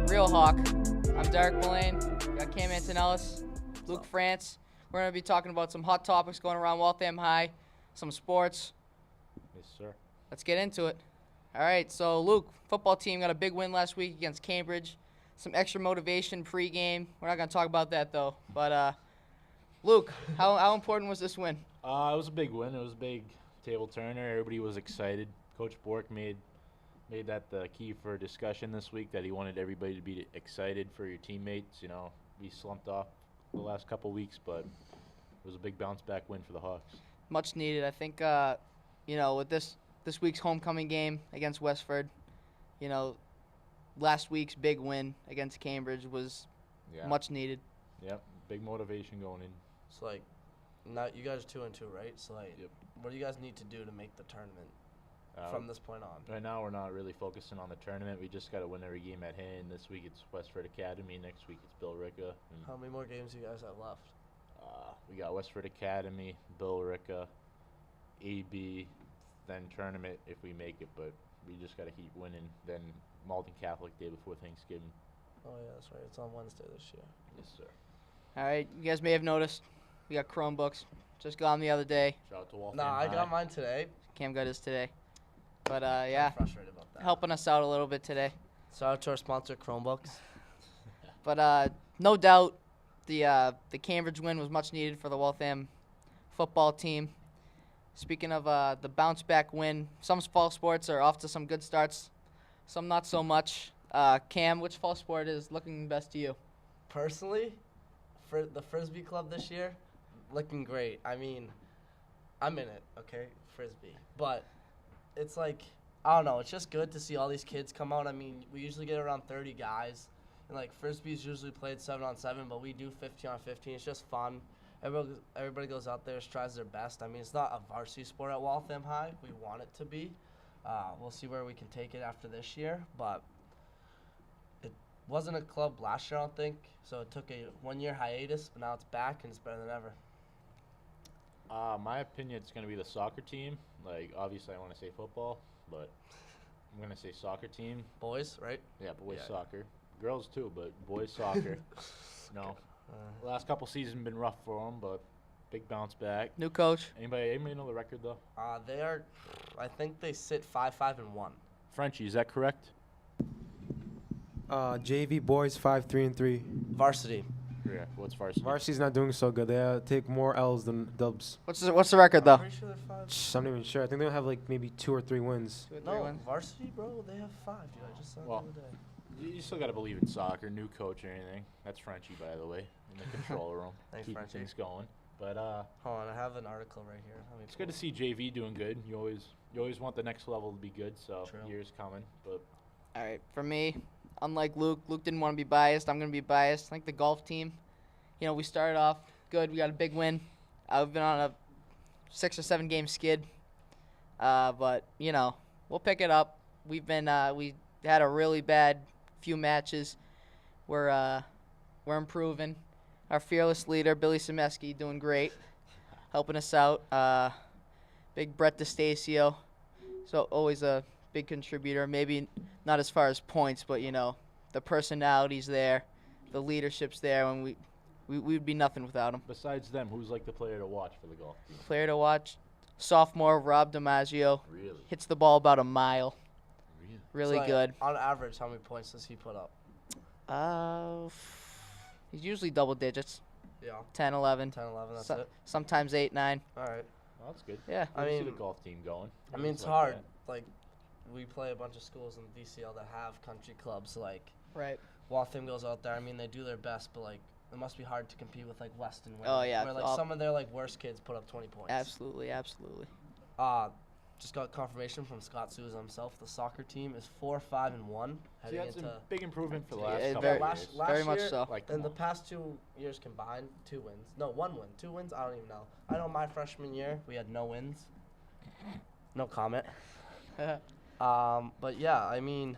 Real Hawk. I'm Derek Mullane. Got Cam Antonellis, Luke France. We're going to be talking about some hot topics going around Waltham High, some sports. Yes, sir. Let's get into it. All right, so Luke, football team got a big win last week against Cambridge. Some extra motivation pre-game. We're not going to talk about that, though. But, Luke, how important was this win? It was a big win. It was a big table turner. Everybody was excited. Coach Bork made that the key for discussion this week, that he wanted everybody to be excited for your teammates. You know, we slumped off the last couple weeks, but it was a big bounce-back win for the Hawks. Much needed. I think, with this week's homecoming game against Westford, last week's big win against Cambridge was much needed. Yep, big motivation going in. So, now you guys are 2-2, right? So, What do you guys need to do to make the tournament? From this point on. Right now, we're not really focusing on the tournament. We just got to win every game at hand. This week it's Westford Academy. Next week it's Billerica. How many more games do you guys have left? We got Westford Academy, Billerica, AB, then tournament if we make it. But we just got to keep winning. Then Malden Catholic Day before Thanksgiving. Oh yeah, that's right. It's on Wednesday this year. Yes, sir. All right, you guys may have noticed we got Chromebooks. Just got them the other day. Shout out to Waltham. I got mine today. Cam got his today. But, I'm frustrated about that. Helping us out a little bit today. Shout out to our sponsor, Chromebooks. But no doubt the Cambridge win was much needed for the Waltham football team. Speaking of the bounce-back win, some fall sports are off to some good starts, some not so much. Cam, which fall sport is looking best to you? Personally, for the Frisbee club this year, looking great. I mean, I'm in it, okay, Frisbee. But it's I don't know, it's just good to see all these kids come out. I mean, we usually get around 30 guys, and Frisbee's usually played 7-on-7, but we do 15-on-15. It's just fun. Everybody goes out there, tries their best. I mean, it's not a varsity sport at Waltham High. We want it to be. We'll see where we can take it after this year, but it wasn't a club last year, I don't think, so it took a 1-year hiatus, but now it's back, and it's better than ever. My opinion, it's going to be the soccer team. Obviously, I want to say football, but I'm going to say soccer team. Boys, right? Yeah, boys soccer. Girls, too, but boys soccer. Last couple seasons been rough for them, but big bounce back. New coach. Anybody know the record, though? They are, I think they sit 5-5-1. Frenchie, is that correct? JV boys 5-3-3. Varsity. Yeah, what's varsity? Varsity's not doing so good. They take more L's than dubs. What's the record, though? I'm pretty sure they're 5. I'm not even sure. I think they'll have maybe 2 or 3 wins. Varsity, bro, they have 5, dude. I just saw it the other day. You still got to believe in soccer, new coach or anything. That's Frenchie, by the way, in the control room. Thanks, keeping Frenchie. things going. But hold on, I have an article right here. It's good to see JV doing good. You always want the next level to be good, so True. years coming. But All right, for me, unlike Luke didn't want to be biased. I'm going to be biased. I think the golf team, we started off good. We got a big win. We've been on a 6 or 7 game skid. But, we'll pick it up. We had a really bad few matches. We're improving. Our fearless leader, Billy Semeski, doing great, helping us out. Big Brett DeStacio, so always a big contributor. Maybe not as far as points, but, the personality's there, the leadership's there, and we'd be nothing without him. besides them, who's the player to watch for the golf team? Player to watch, sophomore Rob DiMaggio. Really? Hits the ball about a mile. Really? Really good. On average, how many points does he put up? He's usually double digits. Yeah. 10, 11. 10, 11, that's it. Sometimes 8, 9. All right. Well, that's good. Yeah. I see the golf team going. I mean, it's hard. We play a bunch of schools in DCL that have country clubs. Right. Waltham goes out there. I mean, they do their best, but it must be hard to compete with Weston. Oh, yeah. Where some of their worst kids put up 20 points. Absolutely. just got confirmation from Scott Souza himself. The soccer team is 4-5-1 See, heading that's into. a big improvement for the Yeah, last couple very- of years. very much year, so. Like, In the come on. past 2 years combined, 2 wins. No, 1 win. 2 wins. I don't even know. I know my freshman year we had no wins. No comment. But yeah, I mean,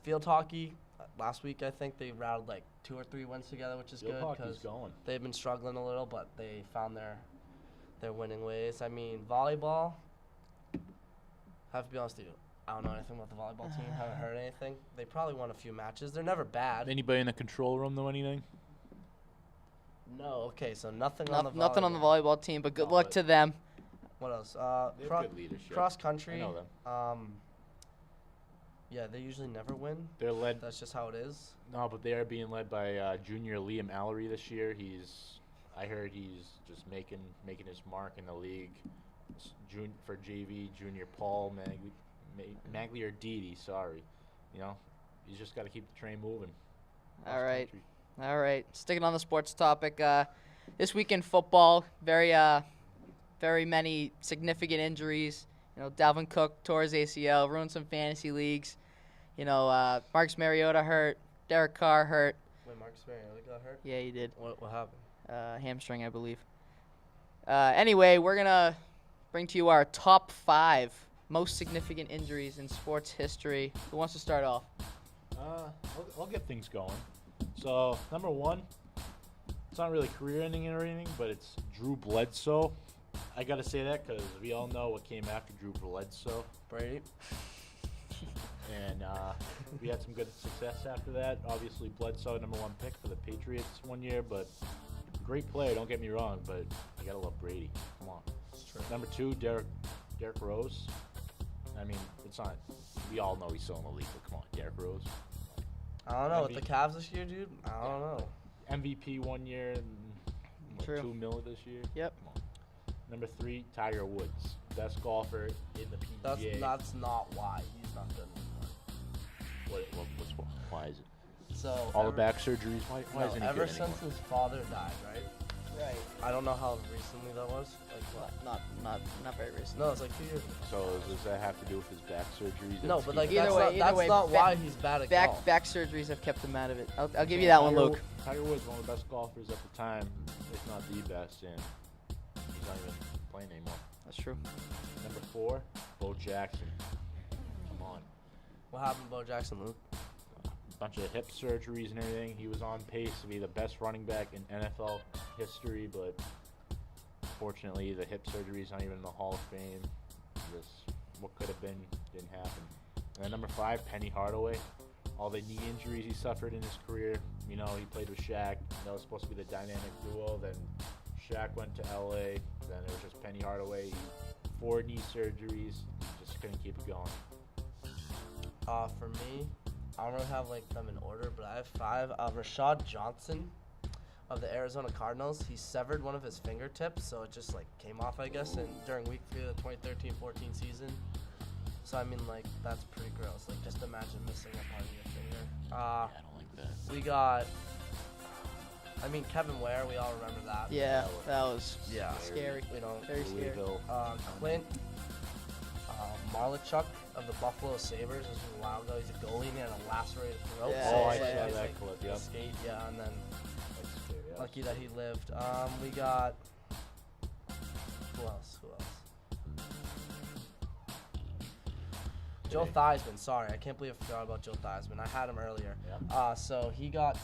field hockey. Last week I think they rattled like 2 or 3 wins together, which is Field good hockey's because going. they've been struggling a little, but they found their winning ways. I mean, volleyball. I have to be honest with you. I don't know anything about the volleyball team. Haven't heard anything. They probably won a few matches. They're never bad. Anybody in the control room know anything? No. Okay, so nothing on the volleyball. Nothing on the volleyball team, but good No, luck but- to them. What else? They have good leadership. Cross country. I know them. Yeah, they usually never win. They're led. That's just how it is. No, but they are being led by junior Liam Allery this year. I heard he's just making his mark in the league. For JV, junior Paul Magliarditi, sorry. You know, he's just got to keep the train moving. All right. Cross-country. All right, sticking on the sports topic. This week in football, very many significant injuries. You know, Dalvin Cook tore his ACL, ruined some fantasy leagues. You know, Marcus Mariota hurt, Derek Carr hurt. Wait, Marcus Mariota got hurt? Yeah, he did. What happened? Hamstring, I believe. Anyway, we're gonna bring to you our top 5 most significant injuries in sports history. Who wants to start off? I'll get things going. So, number 1, it's not really career-ending or anything, but it's Drew Bledsoe. I got to say that because we all know what came after Drew Bledsoe. Brady. And we had some good success after that. Obviously, Bledsoe, number 1 pick for the Patriots one year, but great player, don't get me wrong, but you got to love Brady. Come on. Number 2, Derek Rose. I mean, it's not. We all know he's still in the league, but come on, Derek Rose. I don't know. With the Cavs this year, dude, I don't know. MVP one year and True. $2 million this year. Yep. Come on. Number 3, Tiger Woods, best golfer in the PGA. That's not why. He's not good anymore. Why is it? So All the back surgeries. Why No, isn't he ever good since anymore? his father died, right? Right. I don't know how recently that was. Like what? Not very recent. No, it's like 2 years ago. So does that have to do with his back surgeries? No, That's but like keeping Either that's him- way- not, either that's way, not back- why he's bad at golf. Back surgeries have kept him out of it. I'll give you that one, Tiger- Luke. Tiger Woods, one of the best golfers at the time, if not the best, and he's not even playing anymore. That's true. Number 4, Bo Jackson. Come on. What happened to Bo Jackson, Luke? Bunch of hip surgeries and everything. He was on pace to be the best running back in NFL history, but unfortunately, the hip surgery is not even in the Hall of Fame. Just what could have been didn't happen. And then number 5, Penny Hardaway. All the knee injuries he suffered in his career. You know, he played with Shaq. That was supposed to be the dynamic duo. Then Shaq went to LA. Then it was just Penny Hardaway. 4 knee surgeries. Just couldn't keep it going. For me, I don't really have like them in order, but I have 5. Rashad Johnson of the Arizona Cardinals. He severed one of his fingertips, so it just like came off, I guess, and during week 3 of the 2013-14 season. So I mean, like that's pretty gross. Like just imagine missing a part of your finger. I don't like that. We got. I mean, Kevin Ware. We all remember that. Yeah, that was Yeah. scary. We don't. Very scary. Louisville. Clint Marlichuk of the Buffalo Sabres. This was a while ago. He's a goalie and he had a lacerated throat. Yeah, so Oh, I it's saw like- it's that like clip, yep. skate, yeah, and then That's scary. lucky that he lived. We got who else? Joe Theismann. Sorry, I can't believe I forgot about Joe Theismann. I had him earlier. Yeah. So he got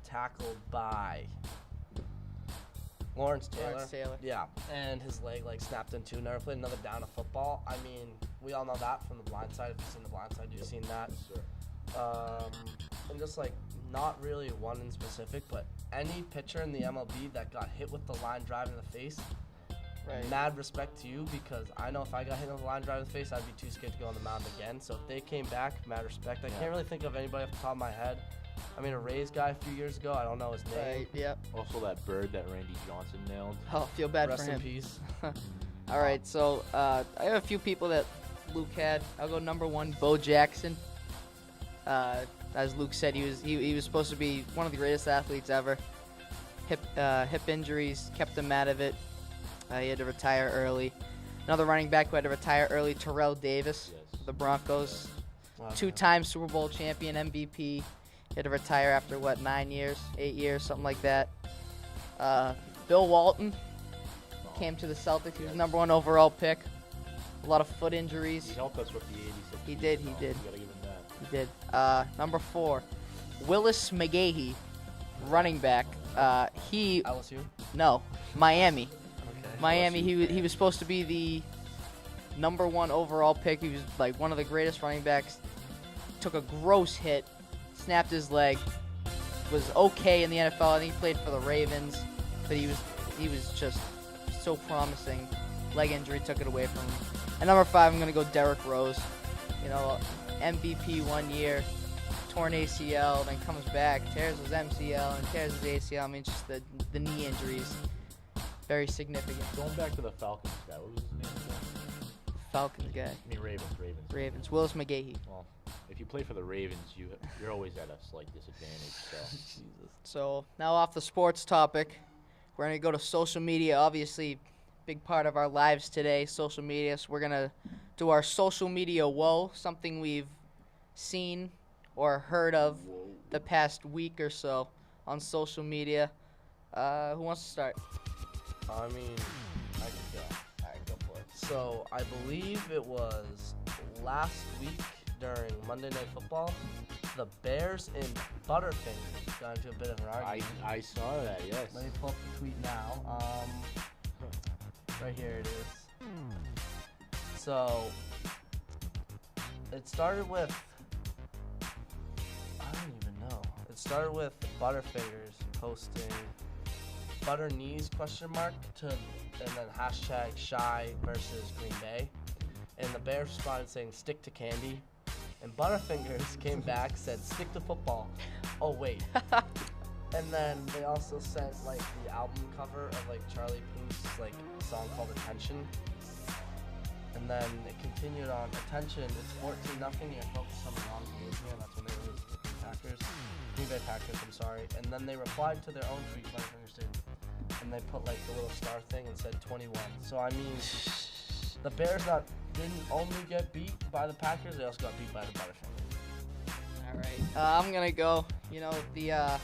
tackled by Lawrence Taylor. Yeah, and his leg like snapped in two. Never played another down of football. I mean, we all know that from The Blind Side. If you've seen The Blind Side, you've seen that. Yes, sir. And just like not really one in specific, but any pitcher in the MLB that got hit with the line drive in the face, Right. mad respect to you, because I know if I got hit with the line drive in the face, I'd be too scared to go on the mound again. So if they came back, mad respect. I Yeah. can't really think of anybody off the top of my head. I mean, a Rays guy a few years ago, I don't know his name. Right. Yep. Also, that bird that Randy Johnson nailed. Oh, feel bad Rest for in him. peace. All right, so I have a few people that Luke had. I'll go number 1, Bo Jackson. As Luke said, he was supposed to be one of the greatest athletes ever. Hip injuries kept him out of it. He had to retire early. Another running back who had to retire early, Terrell Davis, Yes. the Broncos. Wow. Two-time Super Bowl champion, MVP. He had to retire after, 9 years, 8 years, something like that. Bill Walton came to the Celtics. He was the number 1 overall pick. A lot of foot injuries. He helped us with the 86. He did, he so did. You gotta give him that. He did. Number 4, Willis McGahee, running back. LSU? No, Miami. Okay. Miami, he was supposed to be the number 1 overall pick. He was like one of the greatest running backs. Took a gross hit, snapped his leg. Was okay in the NFL. I think he played for the Ravens, but he was just so promising. Leg injury took it away from him. And number 5, I'm gonna go Derrick Rose. You know, MVP 1 year, torn ACL, then comes back, tears his MCL and tears his ACL. I mean, just the knee injuries, very significant. Going back to the Falcons guy, what was his name again? Falcons guy, I mean, Ravens. Ravens, Willis McGahee. Well, if you play for the Ravens, you're always at a slight disadvantage. So Jesus. So now off the sports topic, we're gonna go to social media. Obviously, big part of our lives today, social media. So we're gonna do our social media woe, something we've seen or heard of the past week or so on social media. Who wants to start? I mean, I could go. All right, go for it. So I believe it was last week during Monday Night Football, the Bears and Butterfingers got into a bit of an argument. I saw that. Yes. Let me pull up the tweet now. Right here it is. So it started with, I don't even know. It started with Butterfingers posting butter knees ? To and then hashtag shy versus Green Bay, and the Bears responded saying stick to candy, and Butterfingers came back, said stick to football. Oh wait. And then they also sent like the album cover of like Charlie Puth's like song called Attention. And then it continued on Attention, it's 14-0, you're focused on the wrong games here. That's when they lose to the Green Bay Packers, I'm sorry. And then they replied to their own tweet, Butterfingers did. And they put like the little star thing and said 21. So I mean, the Bears didn't only get beat by the Packers, they also got beat by the Butterfingers. All right. I'm gonna go. You know, the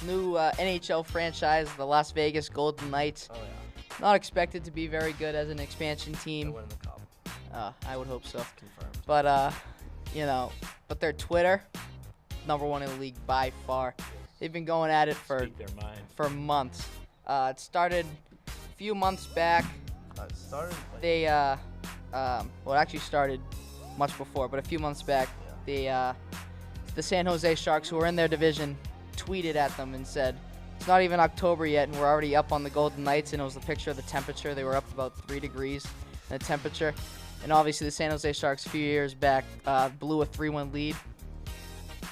new NHL franchise, the Las Vegas Golden Knights. Oh yeah, Not expected to be very good as an expansion they're team. winning the cup. I would hope so. Confirmed. But you know, but their Twitter, number 1 in the league by far. They've been going at it Speak their mind. for months. It started a few months back. It started like, They well, it actually started much before, but a few months back, the San Jose Sharks, who were in their division, tweeted at them and said, "It's not even October yet, and we're already up on the Golden Knights." And it was the picture of the temperature. They were up about 3 degrees in the temperature. And obviously, the San Jose Sharks a few years back blew a 3-1 lead.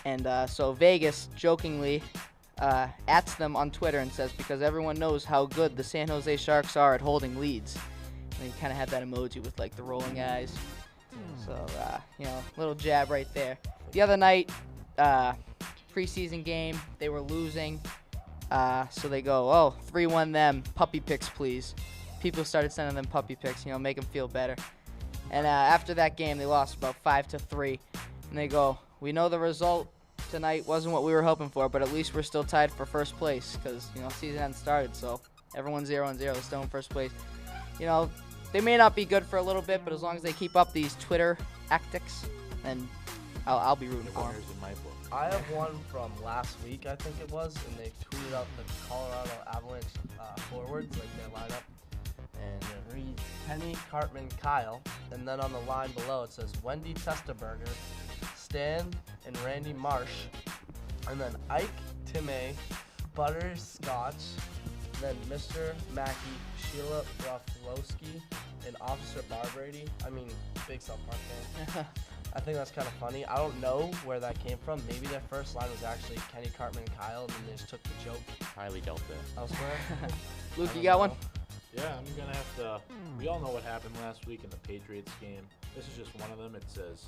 And so Vegas jokingly ats them on Twitter and says, because everyone knows how good the San Jose Sharks are at holding leads. And he kind of had that emoji with like the rolling eyes. So, you know, little jab right there. The other night, preseason game, they were losing. So they go, oh, 3-1 them, puppy pics, please. People started sending them puppy pics, you know, make them feel better. And after that game, they lost about 5-3. And they go, we know the result tonight wasn't what we were hoping for, but at least we're still tied for first place because, you know, season hasn't started, so everyone's 0-0. They're still in first place. You know, they may not be good for a little bit, but as long as they keep up these Twitter tactics, then I'll be rooting for them. Winners in my book. I have one from last week, I think it was, and they tweeted out the Colorado Avalanche forwards, like their lineup, and it reads Kenny, Cartman, Kyle, and then on the line below it says Wendy Testerberger, Stan, and Randy Marsh, and then Ike, Timmy, Butterscotch, then Mr. Mackey, Sheila Broflowski, and Officer Barbrady. I mean, big South Park fan. I think that's kind of funny. I don't know where that came from. Maybe their first line was actually Kenny, Cartman, and Kyle, and then they just took the joke Highly doubt that. elsewhere. Luke, I you don't got know. one? Yeah, I'm gonna have to. We all know what happened last week in the Patriots game. This is just one of them. It says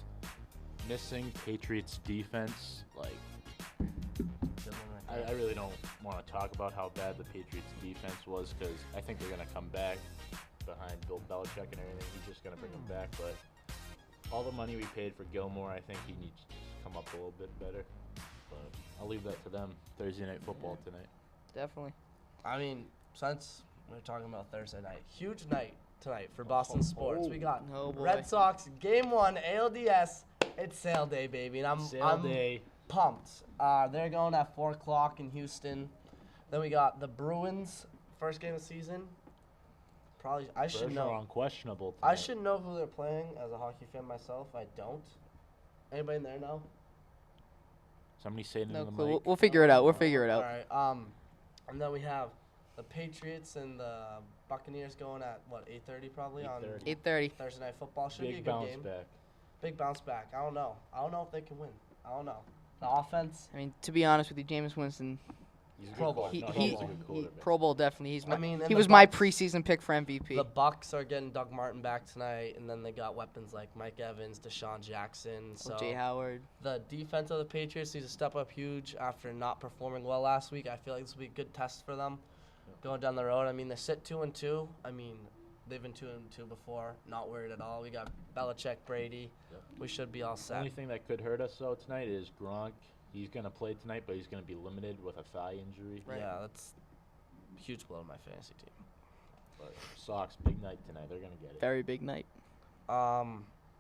missing Patriots defense. Like, Good one right I really don't want to talk about how bad the Patriots defense was because I think they're gonna come back. behind Bill Belichick and everything. He's just gonna bring him back. But all the money we paid for Gilmore, I think he needs to just come up a little bit better. But I'll leave that to them. Thursday night football tonight. Definitely. I mean, since we're talking about Thursday night, huge night tonight for Boston sports. We got Oh, boy. Red Sox Game 1 ALDS. It's sale day, baby, and I'm Day. pumped. They're going at 4 o'clock in Houston. Then we got the Bruins, first game of the season. Probably I should Bergeron know. questionable. I tonight. should know who they're playing as a hockey fan myself. I don't. Anybody in there know? Somebody saying it No in the clue. mic. We'll figure it out. We'll figure it All out. right. And then we have the Patriots and the Buccaneers going at what 8:30 probably on 8:30. 8:30. Thursday night football. Should be a Big good bounce game. back. Big bounce back. I don't know. I don't know if they can win. I don't know. The offense. I mean, to be honest with you, Jameis Winston, He's a good Pro Bowl. quarterback. he, No, he, he's a good he quarterback. Pro Bowl definitely. He's my, I mean, and he the was my Bucs- preseason pick for MVP. The Bucks are getting Doug Martin back tonight, and then they got weapons like Mike Evans, Deshaun Jackson. So O.J. Howard. the defense of the Patriots needs to step up huge after not performing well last week. I feel like this will be a good test for them going down the road. I mean, they sit 2-2. I mean, they've been 2-2 before. Not worried at all. We got Belichick, Brady. Yep. We should be all The set. only thing that could hurt us though tonight is Gronk. He's gonna play tonight, but he's gonna be limited with a thigh injury. Right. Yeah, that's a huge blow to my fantasy team. But Sox, big night tonight. They're gonna get it. Very big night.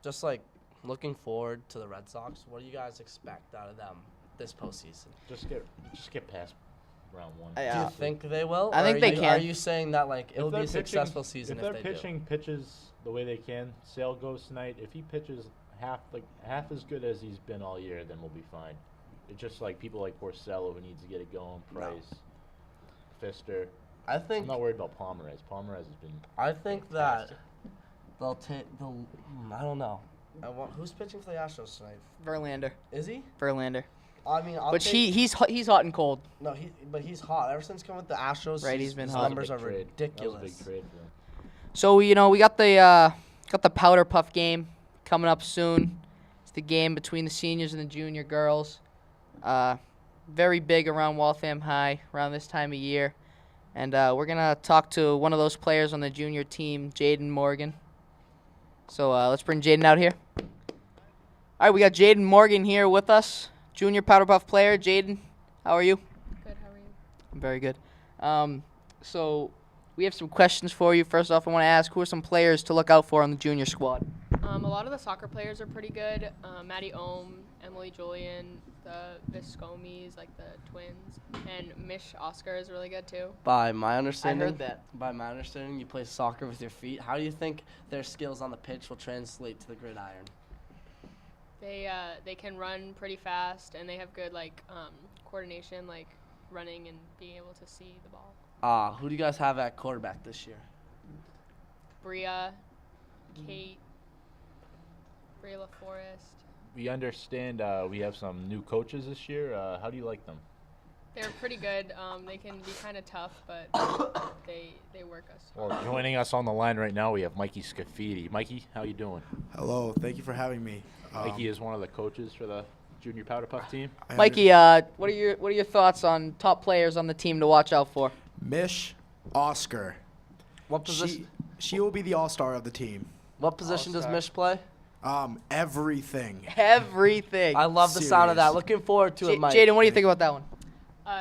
Just like looking forward to the Red Sox. What do you guys expect out of them this postseason? Just get past round one. Do Yeah. you think they will? I Or think are they you, can. Are you saying that like If it'll be they're a successful season if if their they pitching pitches the way they can, Sale goes tonight. If he pitches half as good as he's been all year, then we'll be fine. It's just like people like Porcello who needs to get it going. No. Price, Fister. I I'm think not worried about Pomeroy. Pomeroy has been. that fantastic. they'll take I don't know. Who's pitching for the Astros tonight? Verlander. Is he? Verlander. I mean, I'll But take, he's hot and cold. no, but he's hot. Ever since coming with the Astros, Right, he's been his hot. numbers are That was a ridiculous. big trade for them. So we got the Powderpuff game coming up soon. It's the game between the seniors and the junior girls. Very big around Waltham High around this time of year, and we're gonna talk to one of those players on the junior team, Jaden Morgan. So let's bring Jaden out here. All right, we got Jaden Morgan here with us, junior Powderpuff player. Jaden, how are you? Good, how are you? I'm very good. So we have some questions for you. First off, I want to ask, who are some players to look out for on the junior squad? A lot of the soccer players are pretty good. Maddie Ohm, Emily Julian, the Viscomis, like the twins, and Mish Oscar is really good too. By my understanding, that. you play soccer with your feet. How do you think their skills on the pitch will translate to the gridiron? They can run pretty fast, and they have good coordination, like running and being able to see the ball. Who do you guys have at quarterback this year? Bria, Kate, Bria LaForest. We understand we have some new coaches this year. How do you like them? They're pretty good. They can be kind of tough, but they work us. Well, joining us on the line right now, we have Mikey Scafidi. Mikey, how you doing? Hello, thank you for having me. Mikey is one of the coaches for the junior Powderpuff team. Mikey, what are your thoughts on top players on the team to watch out for? Mish Oscar. What position? She will be the all-star of the team. What position does All-star. Mish play? Everything. Everything. I love the sound of that. Serious. Looking forward to it, Mike. Jaden, what do you think about that one?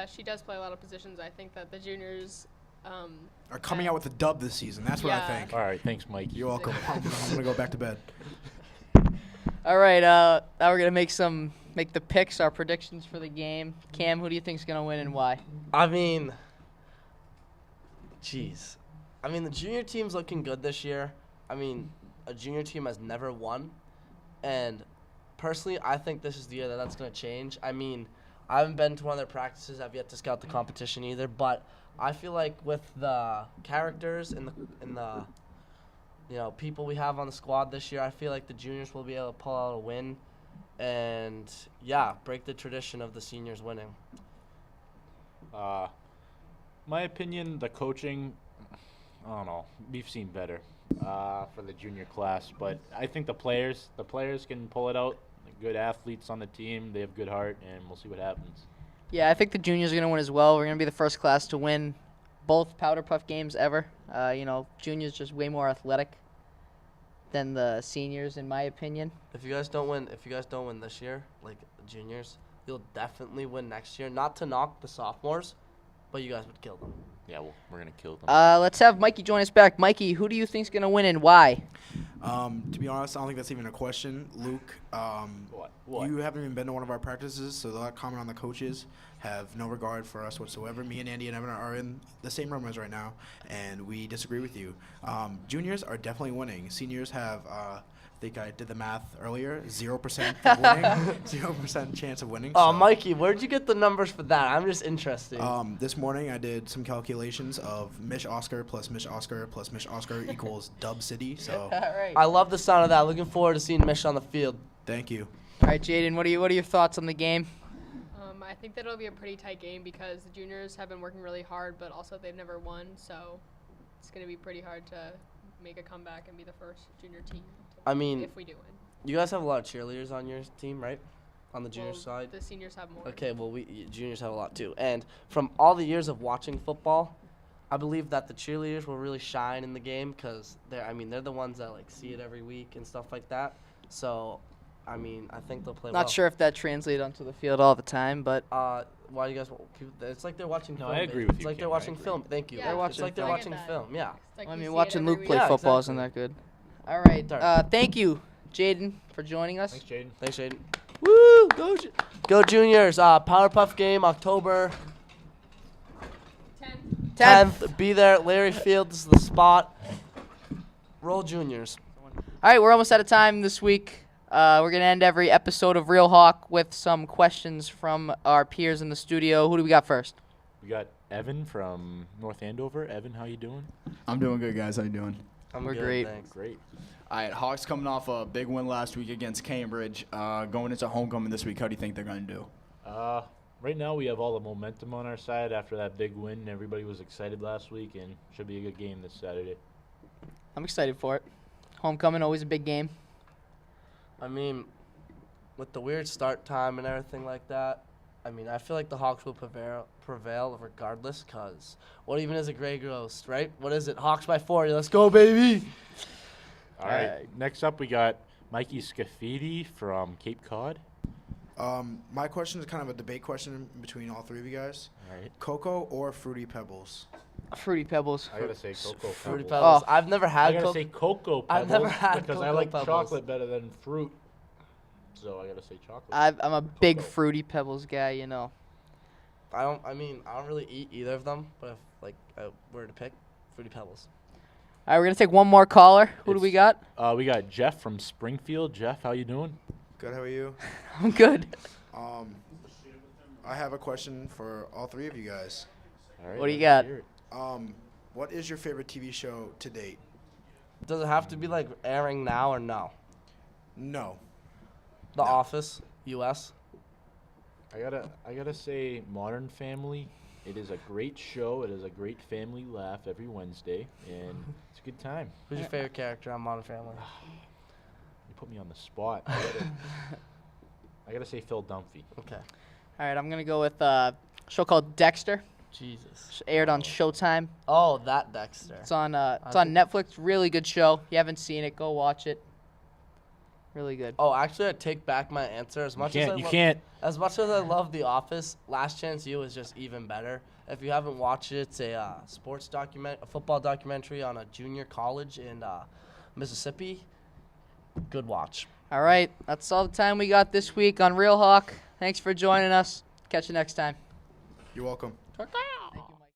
She does play a lot of positions. I think that the juniors. Are coming out with a dub this season. That's what I Yeah. think. All right, thanks, Mikey. You're welcome. I'm gonna go back to bed. All right, now we're gonna make the picks, our predictions for the game. Cam, who do you think's gonna win and why? I mean, jeez. I mean, the junior team's looking good this year. I mean, a junior team has never won. And personally, I think this is the year that's going to change. I mean, I haven't been to one of their practices. I've yet to scout the competition either. But I feel like with the characters and the people we have on the squad this year, I feel like the juniors will be able to pull out a win. And, yeah, break the tradition of the seniors winning. My opinion, the coaching, I don't know. We've seen better for the junior class, but I think the players can pull it out. Good athletes on the team. They have good heart, and we'll see what happens. Yeah, I think the juniors are gonna win as well. We're gonna be the first class to win both Powderpuff games ever. Juniors just way more athletic than the seniors, in my opinion. If you guys don't win this year, like the juniors, you'll definitely win next year. Not to knock the sophomores, but you guys would kill them. Yeah, well, we're gonna kill them. Let's have Mikey join us back. Mikey, who do you think's gonna win and why? To be honest, I don't think that's even a question. Luke, What? you haven't even been to one of our practices, so that comment on the coaches have no regard for us whatsoever. Me and Andy and Evan are in the same room as right now, and we disagree with you. Juniors are definitely winning. Seniors have, I think I did the math earlier, 0% of winning, 0% chance of winning. Oh, so, Mikey, where'd you get the numbers for that? I'm just interested. This morning I did some calculations of Mish Oscar plus Mish Oscar plus Mish Oscar equals Dub City. So Right. I love the sound of that. Looking forward to seeing Mish on the field. thank you. All right, Jaden, what are your thoughts on the game? I think that it'll be a pretty tight game because the juniors have been working really hard, but also they've never won, so it's going to be pretty hard to make a comeback and be the first junior team to I mean, if we do win. You guys have a lot of cheerleaders on your team, right? On the junior Well, side? the seniors have more. Okay, well, juniors have a lot too. And from all the years of watching football, I believe that the cheerleaders will really shine in the game because they're the ones that like see it every week and stuff like that. So, I think they'll play well. Not sure if that translates onto the field all the time, but Why do you guys? It's like they're watching No, film. I agree with It's you, like they're Kim, I watching agree. film. Thank you. Yeah, They're It's watching like they're film. watching I get that. film. Yeah. It's like I we mean, see it watching every Luke week. play Yeah, football exactly. isn't that good. All right, Sorry. thank you, Jaden, for joining us. Thanks, Jaden. Thanks, Shaden. Woo! Go Juniors. Powderpuff game, October 10th. Be there at Larry Field. This is the spot. Roll Juniors. All right, we're almost out of time this week. We're going to end every episode of Real Hawk with some questions from our peers in the studio. Who do we got first? We got Evan from North Andover. Evan, how you doing? I'm doing good, guys. How you doing? We're good, great. Thanks. Great. All right, Hawks coming off a big win last week against Cambridge. Going into homecoming this week, how do you think they're going to do? Right now we have all the momentum on our side after that big win. Everybody was excited last week, and should be a good game this Saturday. I'm excited for it. Homecoming, always a big game. With the weird start time and everything like that, I feel like the Hawks will prevail regardless, because what even is a Grey Ghost, right? What is it? Hawks by 40. Let's go, baby! All right. Next up, we got Mikey Scafidi from Cape Cod. My question is kind of a debate question between all three of you guys. All right. Cocoa or Fruity Pebbles? Fruity Pebbles. I gotta say Cocoa Fruity Pebbles. Pebbles. I've never I had gotta say Cocoa Pebbles I've never had because I Cocoa like Pebbles. chocolate better than fruit. So I gotta say chocolate. I'm a big Cocoa. Fruity Pebbles guy, you know. I don't really eat either of them, but if I were to pick, Fruity Pebbles. All right, we're going to take one more caller. Who do we got? We got Jeff from Springfield. Jeff, how you doing? Good, how are you? I'm good. I have a question for all three of you guys. All right, What do you let's got? hear it. What is your favorite TV show to date? Does it have to be like airing now or no? No. The Office, U.S. I gotta say Modern Family. It is a great show. It is a great family laugh every Wednesday, and it's a good time. Who's your favorite character on Modern Family? You put me on the spot. I gotta say Phil Dunphy. Okay. All right, I'm going to go with a show called Dexter. Jesus. It's aired on Showtime. Oh, that Dexter. It's on Netflix. Really good show. If you haven't seen it, go watch it. Really good. Oh, actually, I take back my answer. As much as I love The Office, Last Chance U is just even better. If you haven't watched it, it's a football documentary on a junior college in Mississippi. Good watch. All right, that's all the time we got this week on Real Hawk. Thanks for joining us. Catch you next time. You're welcome. Thank you.